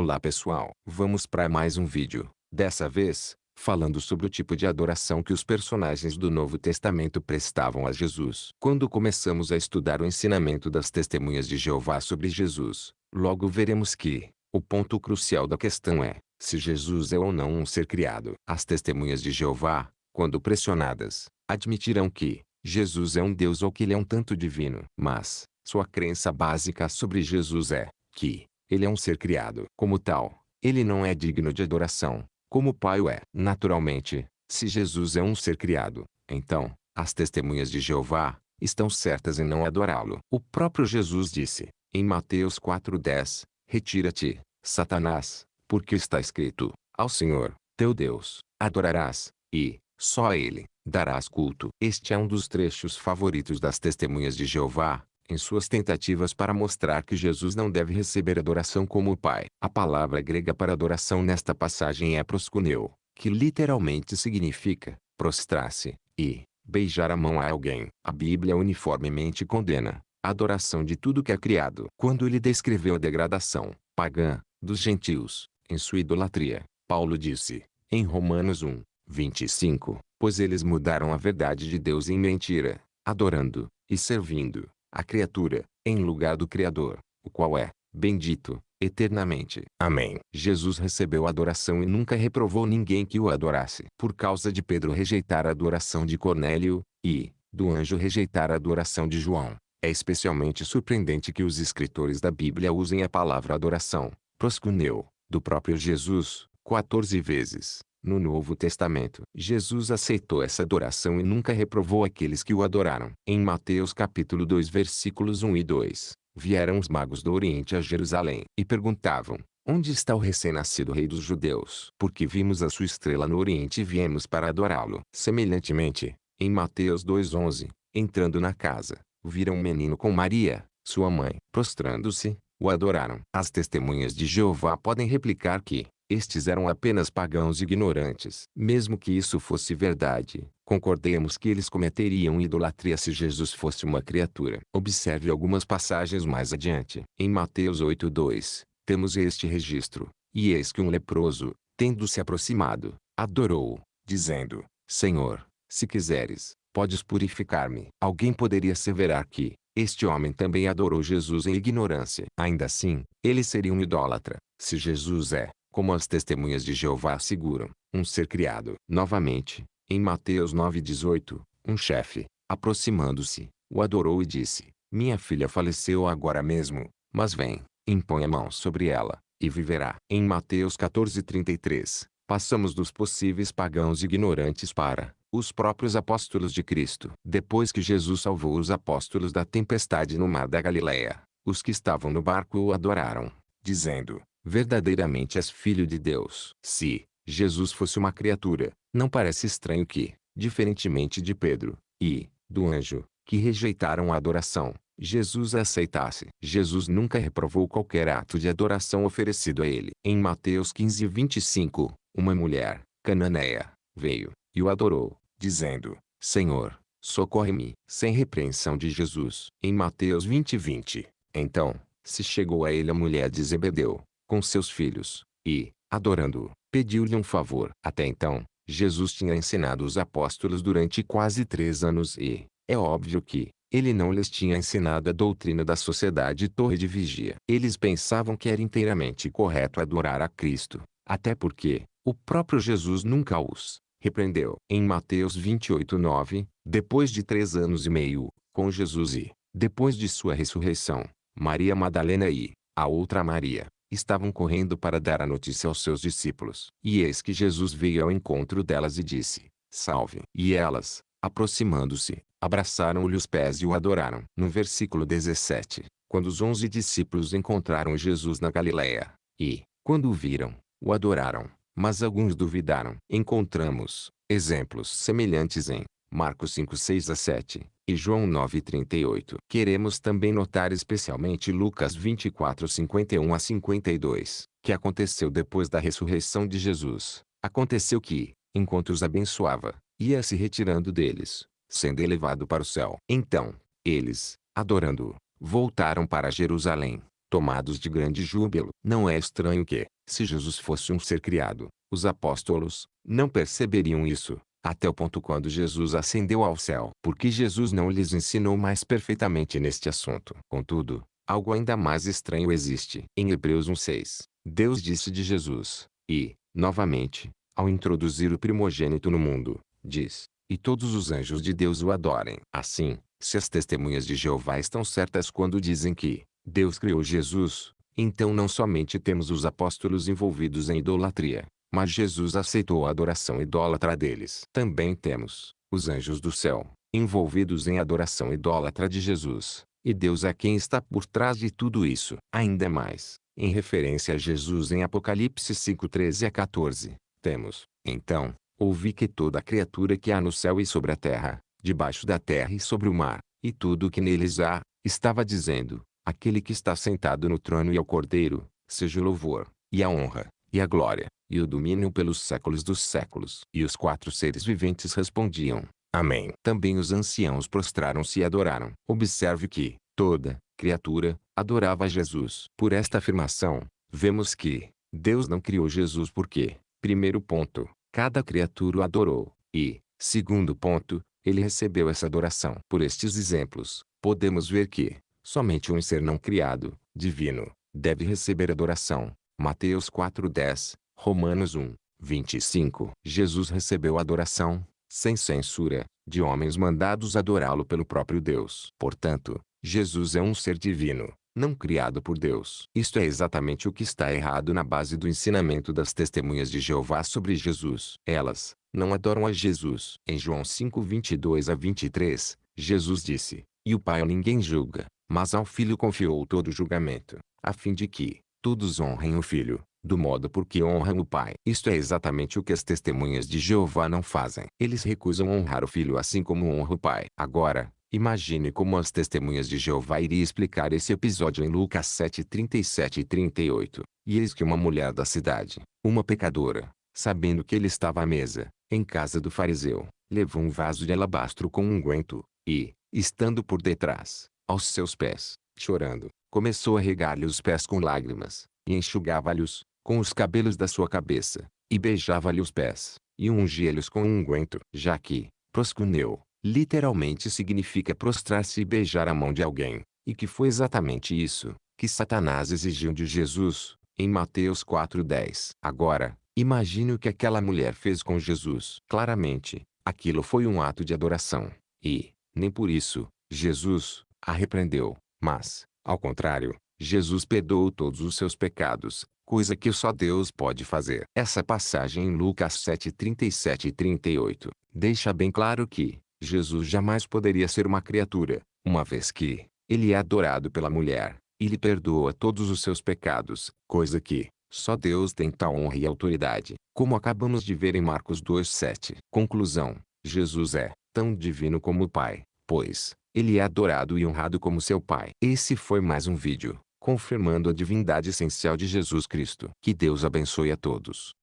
Olá pessoal, vamos para mais um vídeo, dessa vez, falando sobre o tipo de adoração que os personagens do Novo Testamento prestavam a Jesus. Quando começamos a estudar o ensinamento das testemunhas de Jeová sobre Jesus, logo veremos que, o ponto crucial da questão é, se Jesus é ou não um ser criado. As testemunhas de Jeová, quando pressionadas, admitirão que Jesus é um Deus ou que ele é um tanto divino. Mas, sua crença básica sobre Jesus é que ele é um ser criado. Como tal, ele não é digno de adoração, como o Pai o é. Naturalmente, se Jesus é um ser criado, então, as testemunhas de Jeová estão certas em não adorá-lo. O próprio Jesus disse, em Mateus 4:10, retira-te, Satanás, porque está escrito, ao Senhor, teu Deus, adorarás, e, só a ele, darás culto. Este é um dos trechos favoritos das testemunhas de Jeová, em suas tentativas para mostrar que Jesus não deve receber adoração como o Pai. A palavra grega para adoração nesta passagem é proskuneo, que literalmente significa prostrar-se e beijar a mão a alguém. A Bíblia uniformemente condena a adoração de tudo que é criado. Quando ele descreveu a degradação pagã dos gentios em sua idolatria, Paulo disse, em Romanos 1:25, pois eles mudaram a verdade de Deus em mentira, adorando e servindo a criatura, em lugar do Criador, o qual é bendito eternamente. Amém. Jesus recebeu adoração e nunca reprovou ninguém que o adorasse. Por causa de Pedro rejeitar a adoração de Cornélio, e do anjo rejeitar a adoração de João, é especialmente surpreendente que os escritores da Bíblia usem a palavra adoração, proskuneo, do próprio Jesus, 14 vezes. No Novo Testamento, Jesus aceitou essa adoração e nunca reprovou aqueles que o adoraram. Em Mateus capítulo 2 versículos 1 e 2, vieram os magos do Oriente a Jerusalém e perguntavam, onde está o recém-nascido rei dos judeus? Porque vimos a sua estrela no Oriente e viemos para adorá-lo. Semelhantemente, em Mateus 2:11, entrando na casa, viram um menino com Maria, sua mãe. Prostrando-se, o adoraram. As testemunhas de Jeová podem replicar que estes eram apenas pagãos ignorantes. Mesmo que isso fosse verdade, concordemos que eles cometeriam idolatria se Jesus fosse uma criatura. Observe algumas passagens mais adiante. Em Mateus 8:2, temos este registro. E eis que um leproso, tendo se aproximado, adorou-o, dizendo, Senhor, se quiseres, podes purificar-me. Alguém poderia asseverar que este homem também adorou Jesus em ignorância. Ainda assim, ele seria um idólatra, se Jesus é, como as testemunhas de Jeová asseguram, um ser criado. Novamente, em Mateus 9:18, um chefe, aproximando-se, o adorou e disse, minha filha faleceu agora mesmo, mas vem, impõe a mão sobre ela, e viverá. Em Mateus 14:33, passamos dos possíveis pagãos ignorantes para os próprios apóstolos de Cristo. Depois que Jesus salvou os apóstolos da tempestade no mar da Galileia, os que estavam no barco o adoraram, dizendo, verdadeiramente és filho de Deus. Se Jesus fosse uma criatura, não parece estranho que, diferentemente de Pedro e do anjo, que rejeitaram a adoração, Jesus a aceitasse. Jesus nunca reprovou qualquer ato de adoração oferecido a ele. Em Mateus 15:25, uma mulher, cananeia, veio e o adorou, dizendo, Senhor, socorre-me. Sem repreensão de Jesus. Em Mateus 20:20, então, se chegou a ele a mulher de Zebedeu, com seus filhos, e, adorando-o, pediu-lhe um favor. Até então, Jesus tinha ensinado os apóstolos durante quase 3 anos e, é óbvio que, ele não lhes tinha ensinado a doutrina da sociedade torre de vigia. Eles pensavam que era inteiramente correto adorar a Cristo, até porque, o próprio Jesus nunca os repreendeu. Em Mateus 28:9, depois de 3 anos e meio, com Jesus e, depois de sua ressurreição, Maria Madalena e a outra Maria estavam correndo para dar a notícia aos seus discípulos. E eis que Jesus veio ao encontro delas e disse, salve. E elas, aproximando-se, abraçaram-lhe os pés e o adoraram. No versículo 17, quando os 11 discípulos encontraram Jesus na Galileia, e, quando o viram, o adoraram, mas alguns duvidaram. Encontramos exemplos semelhantes em Marcos 5:6-7 e João 9:38. Queremos também notar especialmente Lucas 24:51-52, que aconteceu depois da ressurreição de Jesus. Aconteceu que, enquanto os abençoava, ia se retirando deles, sendo elevado para o céu. Então, eles, adorando-o, voltaram para Jerusalém, tomados de grande júbilo. Não é estranho que, se Jesus fosse um ser criado, os apóstolos não perceberiam isso, até o ponto quando Jesus ascendeu ao céu. Porque Jesus não lhes ensinou mais perfeitamente neste assunto. Contudo, algo ainda mais estranho existe. Em Hebreus 1:6, Deus disse de Jesus, e, novamente, ao introduzir o primogênito no mundo, diz: e todos os anjos de Deus o adorem. Assim, se as testemunhas de Jeová estão certas quando dizem que Deus criou Jesus, então não somente temos os apóstolos envolvidos em idolatria, mas Jesus aceitou a adoração idólatra deles. Também temos os anjos do céu, envolvidos em adoração idólatra de Jesus, e Deus é quem está por trás de tudo isso. Ainda mais, em referência a Jesus em Apocalipse 5:13-14, temos, então, ouvi que toda criatura que há no céu e sobre a terra, debaixo da terra e sobre o mar, e tudo o que neles há, estava dizendo: aquele que está sentado no trono e ao Cordeiro, seja o louvor, e a honra, e a glória, e o domínio pelos séculos dos séculos. E os 4 seres viventes respondiam: Amém. Também os anciãos prostraram-se e adoraram. Observe que toda criatura adorava a Jesus. Por esta afirmação, vemos que Deus não criou Jesus porque, primeiro ponto, cada criatura o adorou, e, segundo ponto, ele recebeu essa adoração. Por estes exemplos, podemos ver que somente um ser não criado, divino, deve receber adoração. Mateus 4:10, Romanos 1:25. Jesus recebeu adoração, sem censura, de homens mandados adorá-lo pelo próprio Deus. Portanto, Jesus é um ser divino, não criado por Deus. Isto é exatamente o que está errado na base do ensinamento das testemunhas de Jeová sobre Jesus. Elas não adoram a Jesus. Em João 5:22-23, Jesus disse: e o Pai a ninguém julga, mas ao Filho confiou todo o julgamento, a fim de que todos honrem o Filho, do modo por que honram o Pai. Isto é exatamente o que as testemunhas de Jeová não fazem. Eles recusam honrar o Filho assim como honra o Pai. Agora, imagine como as testemunhas de Jeová iriam explicar esse episódio em Lucas 7:37-38. E eis que uma mulher da cidade, uma pecadora, sabendo que ele estava à mesa, em casa do fariseu, levou um vaso de alabastro com unguento, e, estando por detrás, aos seus pés, chorando, começou a regar-lhe os pés com lágrimas, e enxugava-lhes com os cabelos da sua cabeça, e beijava-lhe os pés, e ungia-lhes com unguento. Já que proscuneu literalmente significa prostrar-se e beijar a mão de alguém, e que foi exatamente isso que Satanás exigiu de Jesus, em Mateus 4:10. Agora, imagine o que aquela mulher fez com Jesus. Claramente, aquilo foi um ato de adoração, e, nem por isso, Jesus a repreendeu, mas, ao contrário, Jesus perdoou todos os seus pecados, coisa que só Deus pode fazer. Essa passagem em Lucas 7:37-38 deixa bem claro que Jesus jamais poderia ser uma criatura, uma vez que ele é adorado pela mulher, e lhe perdoa todos os seus pecados, coisa que só Deus tem tal honra e autoridade, como acabamos de ver em Marcos 2:7. Conclusão: Jesus é tão divino como o Pai, pois ele é adorado e honrado como seu Pai. Esse foi mais um vídeo confirmando a divindade essencial de Jesus Cristo. Que Deus abençoe a todos.